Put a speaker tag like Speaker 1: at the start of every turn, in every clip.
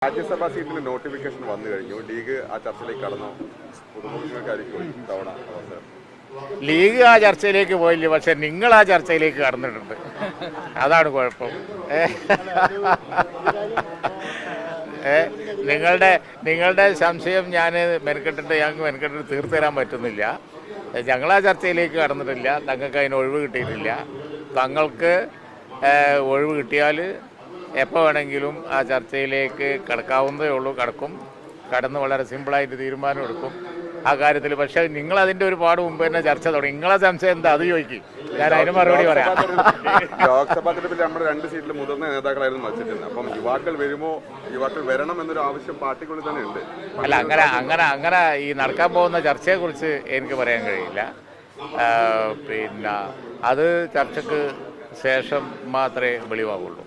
Speaker 1: രാജ്യസഭാ സീറ്റിന് നോട്ടിഫിക്കേഷൻ വന്നു കഴിഞ്ഞു. ലീഗ് ആ ചർച്ചയിലേക്ക് കടന്നു. പുതുമുഖങ്ങൾക്കായിരിക്കും ഇത്തവണ അവസരം.
Speaker 2: ലീഗ് ആ ചർച്ചയിലേക്ക് പോയില്ല, പക്ഷെ നിങ്ങൾ ആ ചർച്ചയിലേക്ക് കടന്നിട്ടുണ്ട്. അതാണ് കുഴപ്പം. നിങ്ങളുടെ സംശയം ഞാൻ ഞങ്ങൾക്ക് മെനക്കെട്ടിട്ട് തീർത്തു തരാൻ പറ്റുന്നില്ല. ഞങ്ങൾ ആ ചർച്ചയിലേക്ക് കടന്നിട്ടില്ല. തങ്ങൾക്ക് അതിന് ഒഴിവ് കിട്ടിയിട്ടില്ല. തങ്ങൾക്ക് ഒഴിവ് കിട്ടിയാൽ എപ്പോൾ വേണമെങ്കിലും ആ ചർച്ചയിലേക്ക് കടക്കാവുന്നതേ ഉള്ളൂ. കടന്ന് വളരെ സിമ്പിളായിട്ട് തീരുമാനം എടുക്കും ആ കാര്യത്തിൽ. പക്ഷേ നിങ്ങളതിൻ്റെ ഒരുപാട് മുമ്പ് തന്നെ ചർച്ച തുടങ്ങി. നിങ്ങളെ സംശയം എന്താ അത് ചോദിക്കും, ഞാൻ അതിന് മറുപടി പറയാം.
Speaker 1: ലോക്സഭാ തെരഞ്ഞെടുപ്പിൽ നമ്മുടെ 2 സീറ്റിൽ മുതിർന്ന നേതാക്കളായിരുന്നു മത്സരിക്കുന്നത്. അപ്പം യുവാക്കൾ വരണം എന്നൊരു ആവശ്യം പാർട്ടിക്കുള്ളിൽ തന്നെ ഉണ്ട്.
Speaker 2: അല്ല, അങ്ങനെ ഈ നടക്കാൻ പോകുന്ന ചർച്ചയെക്കുറിച്ച് എനിക്ക് പറയാൻ കഴിയില്ല. പിന്നെ അത് ചർച്ചയ്ക്ക് ശേഷം മാത്രമേ വെളിവാകുള്ളൂ.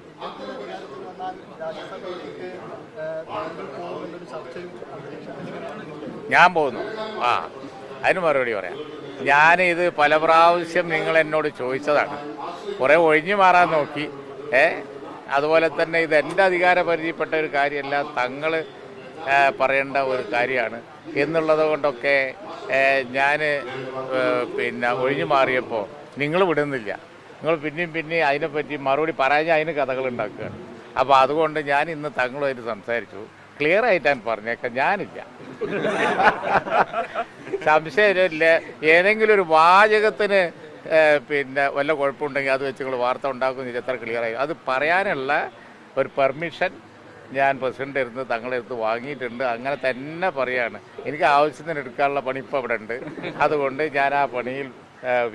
Speaker 2: ഞാൻ പോകുന്നു. അതിന് മറുപടി പറയാം. ഞാനിത് പല പ്രാവശ്യം നിങ്ങൾ എന്നോട് ചോദിച്ചതാണ്. കുറേ ഒഴിഞ്ഞു മാറാൻ നോക്കി. അതുപോലെ തന്നെ ഇത് എൻ്റെ അധികാരപരിധിപ്പെട്ട ഒരു കാര്യമല്ല, തങ്ങൾ പറയേണ്ട ഒരു കാര്യമാണ് എന്നുള്ളത് കൊണ്ടൊക്കെ ഞാൻ ഒഴിഞ്ഞു മാറിയപ്പോൾ നിങ്ങൾ വിടുന്നില്ല. നിങ്ങൾ പിന്നെയും അതിനെപ്പറ്റി മറുപടി പറയാൻ അതിന് കഥകളുണ്ടാക്കുകയാണ്. അപ്പോൾ അതുകൊണ്ട് ഞാൻ ഇന്ന് തങ്ങളുമായിട്ട് സംസാരിച്ചു. ക്ലിയർ ആയിട്ടാണ് പറഞ്ഞേക്കാം, ഞാനില്ല. സംശയമില്ല. ഏതെങ്കിലും ഒരു വാചകത്തിന് വല്ല കുഴപ്പമുണ്ടെങ്കിൽ അത് വെച്ച് നിങ്ങൾ വാർത്ത ഉണ്ടാക്കുന്നില്ല. എത്ര ക്ലിയറായി അത് പറയാനുള്ള ഒരു പെർമിഷൻ ഞാൻ പ്രസിഡന്റ് ഇരുന്ന് തങ്ങളെടുത്ത് വാങ്ങിയിട്ടുണ്ട്. അങ്ങനെ തന്നെ പറയാണ്. എനിക്ക് ആവശ്യത്തിന് എടുക്കാനുള്ള പണി ഇപ്പോൾ അവിടെ ഉണ്ട്. അതുകൊണ്ട് ഞാൻ ആ പണിയിൽ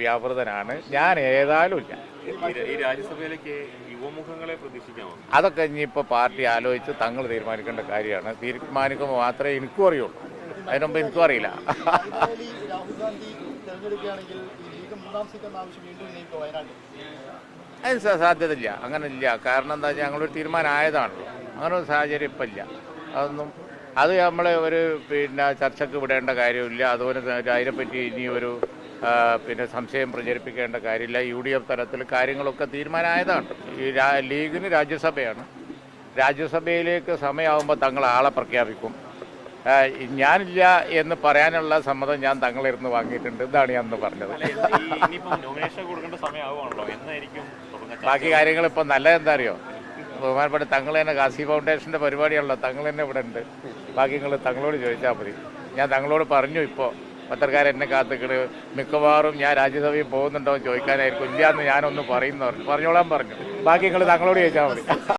Speaker 2: വ്യാപൃതനാണ്. ഞാൻ ഏതായാലും ഇല്ല.
Speaker 3: ഈ രാജ്യസഭയിലേക്ക് യുവമുഖങ്ങളെ പ്രതീക്ഷിക്കാമോ?
Speaker 2: അതൊക്കെ ഇനിയിപ്പോൾ പാർട്ടി ആലോചിച്ച് തങ്ങൾ തീരുമാനിക്കേണ്ട കാര്യമാണ്. തീരുമാനിക്കുമ്പോൾ മാത്രമേ എനിക്കും അറിയുള്ളൂ. അതിനുമുമ്പ് എനിക്കും അറിയില്ല. അത് സാധ്യതയില്ല. അങ്ങനെ ഇല്ല. കാരണം എന്താ വെച്ചാൽ ഞങ്ങളൊരു തീരുമാനം ആയതാണല്ലോ. അങ്ങനെ ഒരു സാഹചര്യം ഇപ്പം ഇല്ല. അത് നമ്മൾ ഒരു ചർച്ചയ്ക്ക് വിടേണ്ട കാര്യമില്ല. അതുപോലെ അതിനെപ്പറ്റി ഇനി ഒരു സംശയം പ്രചരിപ്പിക്കേണ്ട കാര്യമില്ല. UDF തലത്തിൽ കാര്യങ്ങളൊക്കെ തീരുമാനമായതാണ്. ഈ ലീഗിന് രാജ്യസഭയാണ്. രാജ്യസഭയിലേക്ക് സമയമാകുമ്പോൾ തങ്ങൾ ആളെ പ്രഖ്യാപിക്കും. ഞാനില്ല എന്ന് പറയാനുള്ള സമ്മതം ഞാൻ തങ്ങളിരുന്ന് വാങ്ങിയിട്ടുണ്ട്. ഇതാണ് ഞാൻ അന്ന് പറഞ്ഞത്. ബാക്കി കാര്യങ്ങൾ ഇപ്പം നല്ലതെന്താ അറിയോ? ബഹുമാനപ്പെട്ട തങ്ങൾ തന്നെ കാസി ഫൗണ്ടേഷൻ്റെ പരിപാടിയാണല്ലോ. തങ്ങൾ തന്നെ ഇവിടെ ഉണ്ട്. ബാക്കി നിങ്ങൾ തങ്ങളോട് ചോദിച്ചാൽ മതി. ഞാൻ തങ്ങളോട് പറഞ്ഞു. ഇപ്പോൾ പത്രക്കാരെന്നെ കാത്തിക്കണ്. മിക്കവാറും ഞാൻ രാജ്യസഭയിൽ പോകുന്നുണ്ടോ എന്ന് ചോദിക്കാനായിരിക്കും. ഇല്ല എന്ന് ഞാനൊന്ന് പറഞ്ഞോളാൻ പറഞ്ഞു. ബാക്കി നിങ്ങൾ തങ്ങളോട് ചോദിച്ചാൽ മതി.